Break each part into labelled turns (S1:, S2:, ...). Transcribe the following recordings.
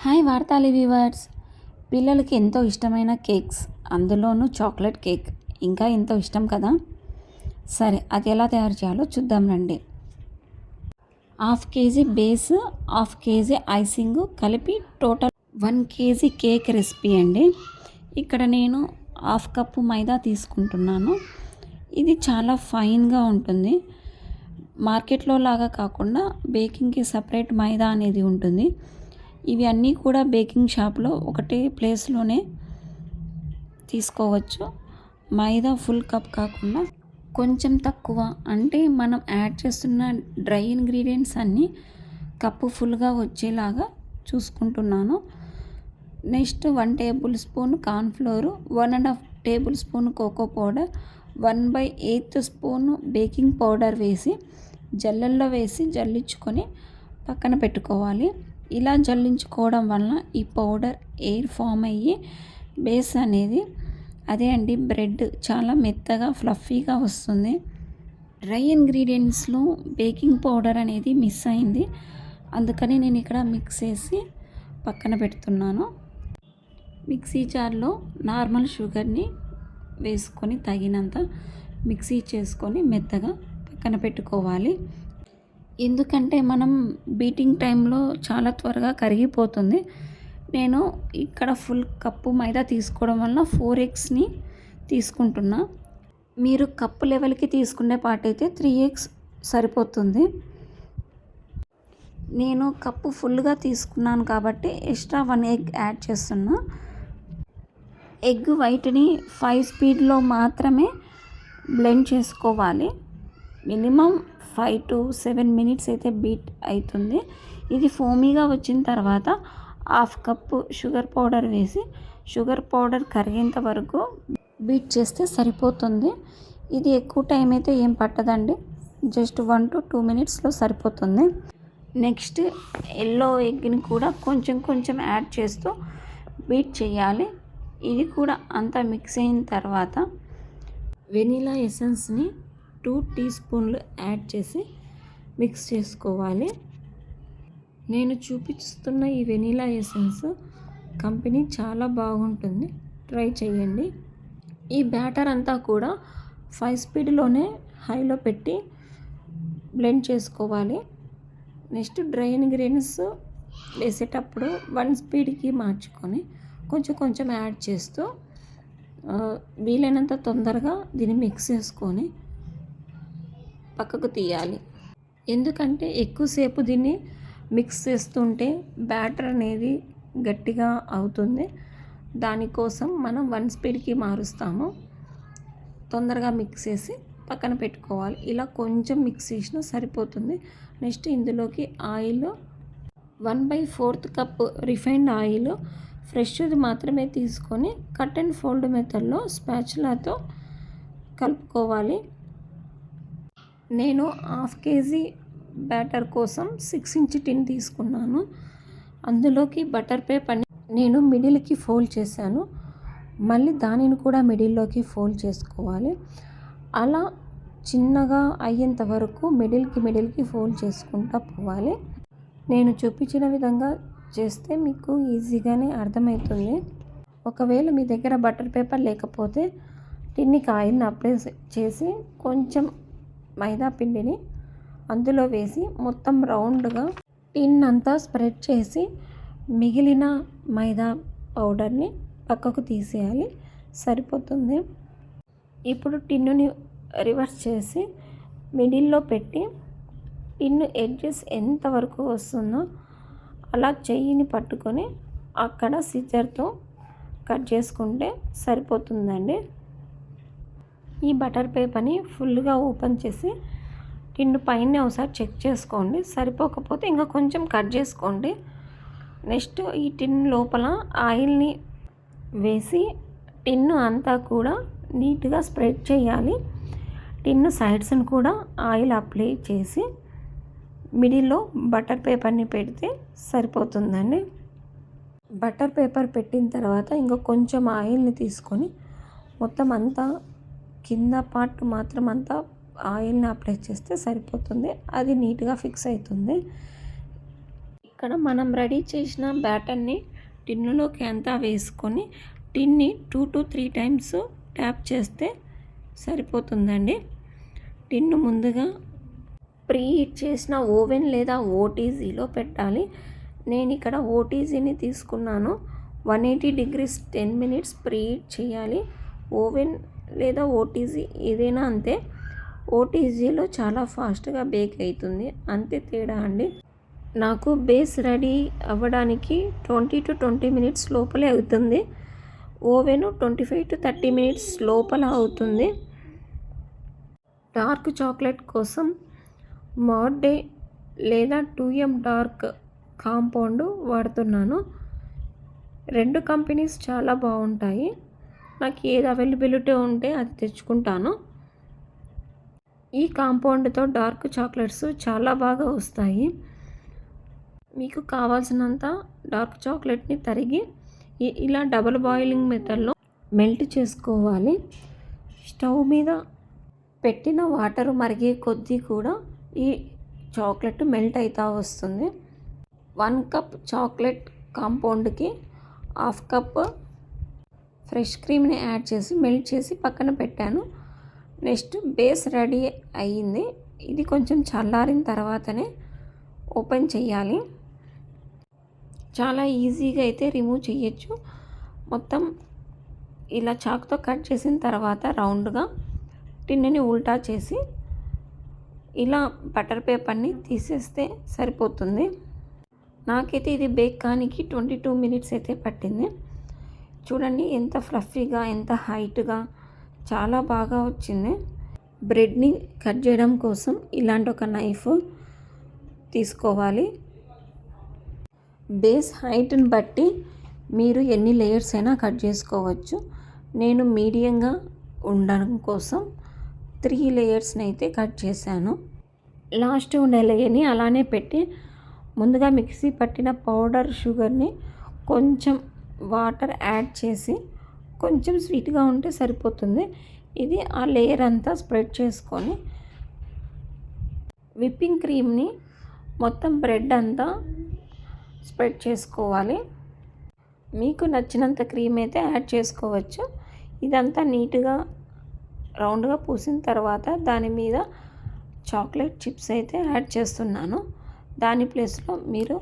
S1: Hi వార్తాలి viewers. పిల్లలకి ఎంతో ఇష్టమైన కేక్స్, అందులోనూ చాక్లెట్ కేక్ ఇంకా ఎంతో ఇష్టం కదా. సరే, అది ఎలా తయారు చేయాలో చూద్దాం రండి. 1/2 కేజీ బేస్, 1/2 కేజీ ఐసింగ్ కలిపి టోటల్ 1 కేజీ కేక్ రెసిపీ అండి. ఇక్కడ నేను 1/2 కప్పు మైదా తీసుకుంటున్నాను. ఇది చాలా ఫైన్గా ఉంటుంది. మార్కెట్లో లాగా కాకుండా బేకింగ్కి సపరేట్ మైదా అనేది ఉంటుంది. ఇవి అన్నీ కూడా బేకింగ్ షాప్లో ఒకటే ప్లేస్లోనే తీసుకోవచ్చు. మైదా ఫుల్ కప్ కాకుండా కొంచెం తక్కువ, అంటే మనం యాడ్ చేస్తున్న డ్రై ఇంగ్రీడియంట్స్ అన్నీ కప్పు ఫుల్గా వచ్చేలాగా చూసుకుంటున్నాను. Next 1 tablespoon cornflour, 1.5 tablespoon cocoa powder, 1/8 spoon baking powder వేసి జల్లెల్లో వేసి జల్లించుకొని పక్కన పెట్టుకోవాలి. ఇలా జల్లించుకోవడం వలన ఈ పౌడర్ ఎయిర్ ఫామ్ అయ్యి బేస్ అనేది అదే అండి బ్రెడ్ చాలా మెత్తగా ఫ్లఫీగా వస్తుంది. డ్రై ఇంగ్రీడియంట్స్లో బేకింగ్ పౌడర్ అనేది మిస్ అయింది, అందుకని నేను ఇక్కడ మిక్స్ చేసి పక్కన పెడుతున్నాను. మిక్సీ జార్లో నార్మల్ షుగర్ని వేసుకొని తగినంత మిక్సీ చేసుకొని మెత్తగా పక్కన పెట్టుకోవాలి. ఎందుకంటే మనం బీటింగ్ టైంలో చాలా త్వరగా కరిగిపోతుంది. నేను ఇక్కడ ఫుల్ కప్పు మైదా తీసుకోవడం వల్ల 4 ఎగ్స్ని తీసుకుంటున్నా. మీరు కప్పు లెవెల్కి తీసుకునే పార్ట్ అయితే 3 ఎగ్స్ సరిపోతుంది. నేను కప్పు ఫుల్గా తీసుకున్నాను కాబట్టి ఎక్స్ట్రా 1 ఎగ్ యాడ్ చేస్తున్నా. ఎగ్ వైట్ని 5 స్పీడ్లో మాత్రమే బ్లెండ్ చేసుకోవాలి. మినిమం 5 to 7 మినిట్స్ అయితే బీట్ అవుతుంది. ఇది ఫోమీగా వచ్చిన తర్వాత 1/2 కప్పు షుగర్ పౌడర్ వేసి షుగర్ పౌడర్ కరిగేంత వరకు బీట్ చేస్తే సరిపోతుంది. ఇది ఎక్కువ టైం అయితే ఏం పట్టదండి, జస్ట్ 1 to 2 మినిట్స్లో సరిపోతుంది. నెక్స్ట్ ఎల్లో ఎగ్ని కూడా కొంచెం యాడ్ చేస్తూ బీట్ చేయాలి. ఇది కూడా అంతా మిక్స్ అయిన తర్వాత వెనీలా ఎసెన్స్ని 2 టీ స్పూన్లు యాడ్ చేసి మిక్స్ చేసుకోవాలి. నేను చూపిస్తున్న ఈ వెనీలా ఎసెన్స్ కంపెనీ చాలా బాగుంటుంది, ట్రై చేయండి. ఈ బ్యాటర్ అంతా కూడా 5 స్పీడ్లోనే హైలో పెట్టి బ్లెండ్ చేసుకోవాలి. నెక్స్ట్ డ్రై ఇంగ్రీడియంట్స్ వేసేటప్పుడు 1 స్పీడ్కి మార్చుకొని కొంచెం యాడ్ చేస్తూ వీలైనంత తొందరగా దీన్ని మిక్స్ చేసుకొని పక్కకు తీయాలి. ఎందుకంటే ఎక్కువసేపు దీన్ని మిక్స్ చేస్తుంటే బ్యాటర్ అనేది గట్టిగా అవుతుంది. దానికోసం మనం 1 స్పీడ్కి మారుస్తాము. తొందరగా మిక్స్ చేసి పక్కన పెట్టుకోవాలి. ఇలా కొంచెం మిక్స్ చేసినా సరిపోతుంది. నెక్స్ట్ ఇందులోకి ఆయిల్ 1/4 కప్ రిఫైన్డ్ ఆయిల్ ఫ్రెష్ది మాత్రమే తీసుకొని కట్ అండ్ ఫోల్డ్ మెథడ్లో స్పాచులాతో కలుపుకోవాలి. నేను 1/2 కేజీ బ్యాటర్ కోసం 6 ఇంచ్ టిన్ తీసుకున్నాను. అందులోకి బటర్ పేపర్ని నేను మిడిల్కి ఫోల్డ్ చేశాను. మళ్ళీ దానిని కూడా మిడిల్లోకి ఫోల్డ్ చేసుకోవాలి. అలా చిన్నగా అయ్యేంత వరకు మిడిల్కి ఫోల్డ్ చేసుకుంటూ పోవాలి. నేను చూపించిన విధంగా చేస్తే మీకు ఈజీగానే అర్థమవుతుంది. ఒకవేళ మీ దగ్గర బటర్ పేపర్ లేకపోతే టిన్నికి ఆయిల్ని అప్లై చేసి కొంచెం మైదా పిండిని అందులో వేసి మొత్తం రౌండ్గా టిన్ అంతా స్ప్రెడ్ చేసి మిగిలిన మైదా పౌడర్ని పక్కకు తీసేయాలి, సరిపోతుంది. ఇప్పుడు టిన్నుని రివర్స్ చేసి మిడిల్లో పెట్టి టిన్ను ఎడ్జెస్ ఎంతవరకు వస్తుందో అలా చెయ్యిని పట్టుకొని అక్కడ సిజర్తో కట్ చేసుకుంటే సరిపోతుందండి. ఈ బటర్ పేపర్ని ఫుల్గా ఓపెన్ చేసి టిన్ను పైన ఒకసారి చెక్ చేసుకోండి, సరిపోకపోతే ఇంకా కొంచెం కట్ చేసుకోండి. నెక్స్ట్ ఈ టిన్ లోపల ఆయిల్ని వేసి టిన్ను అంతా కూడా నీట్గా స్ప్రెడ్ చేయాలి. టిన్ను సైడ్స్ని కూడా ఆయిల్ అప్లై చేసి మిడిల్లో బటర్ పేపర్ని పెడితే సరిపోతుందండి. బటర్ పేపర్ పెట్టిన తర్వాత ఇంకా కొంచెం ఆయిల్ని తీసుకొని మొత్తం అంతా కింద పార్ట్ మాత్రం అంతా ఆయిల్ని అప్లై చేస్తే సరిపోతుంది. అది నీట్గా ఫిక్స్ అవుతుంది. ఇక్కడ మనం రెడీ చేసిన బ్యాటర్ని టిన్నులోకి అంతా వేసుకొని టిన్ని 2 to 3 టైమ్స్ ట్యాప్ చేస్తే సరిపోతుందండి. టిన్ను ముందుగా ప్రీ హీట్ చేసిన ఓవెన్ లేదా ఓటీజీలో పెట్టాలి. నేను ఇక్కడ ఓటీజీని తీసుకున్నాను. 180 degrees 10 minutes ప్రీ హీట్ చేయాలి. ఓవెన్ లేదా ఓటీజీ ఏదైనా అంతే. ఓటీజీలో చాలా ఫాస్ట్గా బేక్ అవుతుంది, అంతే తేడా అండి. నాకు బేస్ రెడీ అవ్వడానికి 20 to 20 minutes లోపలే అవుతుంది. ఓవెన్ 25 to 30 minutes లోపల అవుతుంది. డార్క్ చాక్లెట్ కోసం మార్డే లేదా 2M డార్క్ కాంపౌండ్ వాడుతున్నాను. 2 కంపెనీస్ చాలా బాగుంటాయి. నాకు ఏది అవైలబిలిటీ ఉంటే అది తెచ్చుకుంటాను. ఈ కాంపౌండ్తో డార్క్ చాక్లెట్స్ చాలా బాగా వస్తాయి. మీకు కావాల్సినంత డార్క్ చాక్లెట్ని తరిగి ఇలా డబుల్ బాయిలింగ్ మెథడ్లో మెల్ట్ చేసుకోవాలి. స్టవ్ మీద పెట్టిన వాటర్ మరిగే కొద్దీ కూడా ఈ చాక్లెట్ మెల్ట్ అవుతూ వస్తుంది. 1 కప్ చాక్లెట్ కాంపౌండ్కి 1/2 కప్ ఫ్రెష్ క్రీమ్ని యాడ్ చేసి మెల్ట్ చేసి పక్కన పెట్టాను. నెక్స్ట్ బేస్ రెడీ అయ్యింది. ఇది కొంచెం చల్లారిన తర్వాతనే ఓపెన్ చేయాలి. చాలా ఈజీగా అయితే రిమూవ్ చేయొచ్చు. మొత్తం ఇలా చాకుతో కట్ చేసిన తర్వాత రౌండ్గా టిన్నుని ఉల్టా చేసి ఇలా బటర్ పేపర్ని తీసేస్తే సరిపోతుంది. నాకైతే ఇది బేక్ కానికి 22 minutes అయితే పట్టింది. చూడండి ఎంత ఫ్లఫీగా, ఎంత హైట్గా, చాలా బాగా వచ్చింది. బ్రెడ్ని కట్ చేయడం కోసం ఇలాంటి ఒక నైఫ్ తీసుకోవాలి. బేస్ హైట్ని బట్టి మీరు ఎన్ని లేయర్స్ అయినా కట్ చేసుకోవచ్చు. నేను మీడియంగా ఉండడం కోసం 3 లేయర్స్ని అయితే కట్ చేశాను. లాస్ట్ ఉన్న లేయర్ని అలానే పెట్టి ముందుగా మిక్సీ పట్టిన పౌడర్ షుగర్ని కొంచెం వాటర్ యాడ్ చేసి కొంచెం స్వీట్గా ఉంటే సరిపోతుంది. ఇది ఆ లేయర్ అంతా స్ప్రెడ్ చేసుకొని విప్పింగ్ క్రీమ్ని మొత్తం బ్రెడ్ అంతా స్ప్రెడ్ చేసుకోవాలి. మీకు నచ్చినంత క్రీమ్ అయితే యాడ్ చేసుకోవచ్చు. ఇదంతా నీట్గా రౌండ్గా పూసిన తర్వాత దాని మీద చాక్లెట్ చిప్స్ అయితే యాడ్ చేస్తున్నాను. దాని ప్లేస్లో మీరు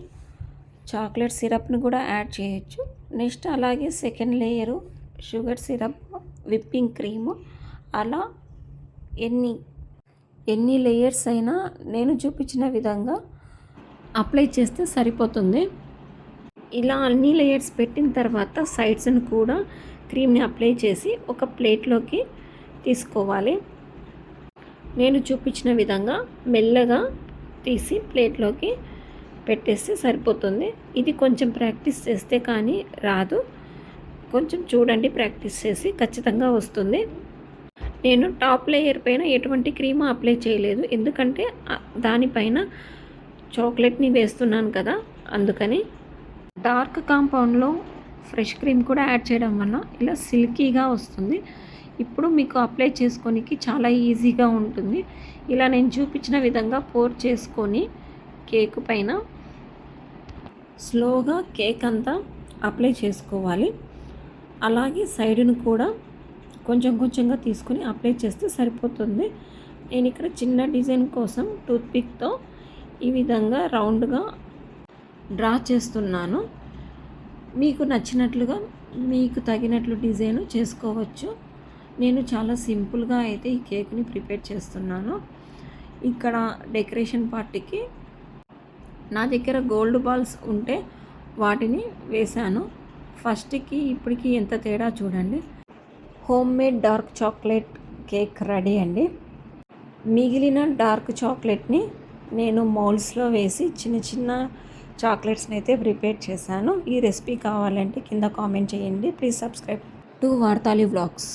S1: చాక్లెట్ సిరప్ని కూడా యాడ్ చేయొచ్చు. నెక్స్ట్ అలాగే second layer sugar syrup, whipping cream, అలా ఎన్ని లేయర్స్ అయినా నేను చూపించిన విధంగా అప్లై చేస్తే సరిపోతుంది. ఇలా అన్ని లేయర్స్ పెట్టిన తర్వాత సైడ్స్ని కూడా క్రీమ్ని అప్లై చేసి ఒక ప్లేట్లోకి తీసుకోవాలి. నేను చూపించిన విధంగా మెల్లగా తీసి ప్లేట్లోకి పెట్టేస్తే సరిపోతుంది. ఇది కొంచెం ప్రాక్టీస్ చేస్తే కానీ రాదు. కొంచెం చూడండి, ప్రాక్టీస్ చేసి ఖచ్చితంగా వస్తుంది. నేను టాప్ లేయర్ పైన ఎటువంటి క్రీమ్ అప్లై చేయలేదు, ఎందుకంటే దానిపైన చాక్లెట్ని వేస్తున్నాను కదా, అందుకని. డార్క్ కాంపౌండ్లో ఫ్రెష్ క్రీమ్ కూడా యాడ్ చేయడం వల్ల ఇలా సిల్కీగా వస్తుంది. ఇప్పుడు మీకు అప్లై చేసుకోనికి చాలా ఈజీగా ఉంటుంది. ఇలా నేను చూపించిన విధంగా పోర్ చేసుకొని కేక్ పైన స్లోగా కేక్ అంతా అప్లై చేసుకోవాలి. అలాగే సైడును కూడా కొంచెం కొంచెంగా తీసుకొని అప్లై చేస్తే సరిపోతుంది. నేను ఇక్కడ చిన్న డిజైన్ కోసం టూత్పిక్తో ఈ విధంగా రౌండ్గా డ్రా చేస్తున్నాను. మీకు నచ్చినట్లుగా మీకు తగినట్లు డిజైన్ చేసుకోవచ్చు. నేను చాలా సింపుల్గా అయితే ఈ కేక్ని ప్రిపేర్ చేస్తున్నాను. ఇక్కడ డెకరేషన్ పార్టీకి నా దగ్గర గోల్డ్ బాల్స్ ఉంటే వాటిని వేశాను. ఫస్ట్కి ఇప్పటికి ఎంత తేడా చూడండి. Home made dark chocolate cake ready అండి. మిగిలిన డార్క్ చాక్లెట్ని నేను మౌల్డ్స్లో వేసి చిన్న చిన్న చాక్లెట్స్ని అయితే ప్రిపేర్ చేశాను. ఈ రెసిపీ కావాలంటే కింద కామెంట్ చేయండి. Please subscribe to Vartali vlogs.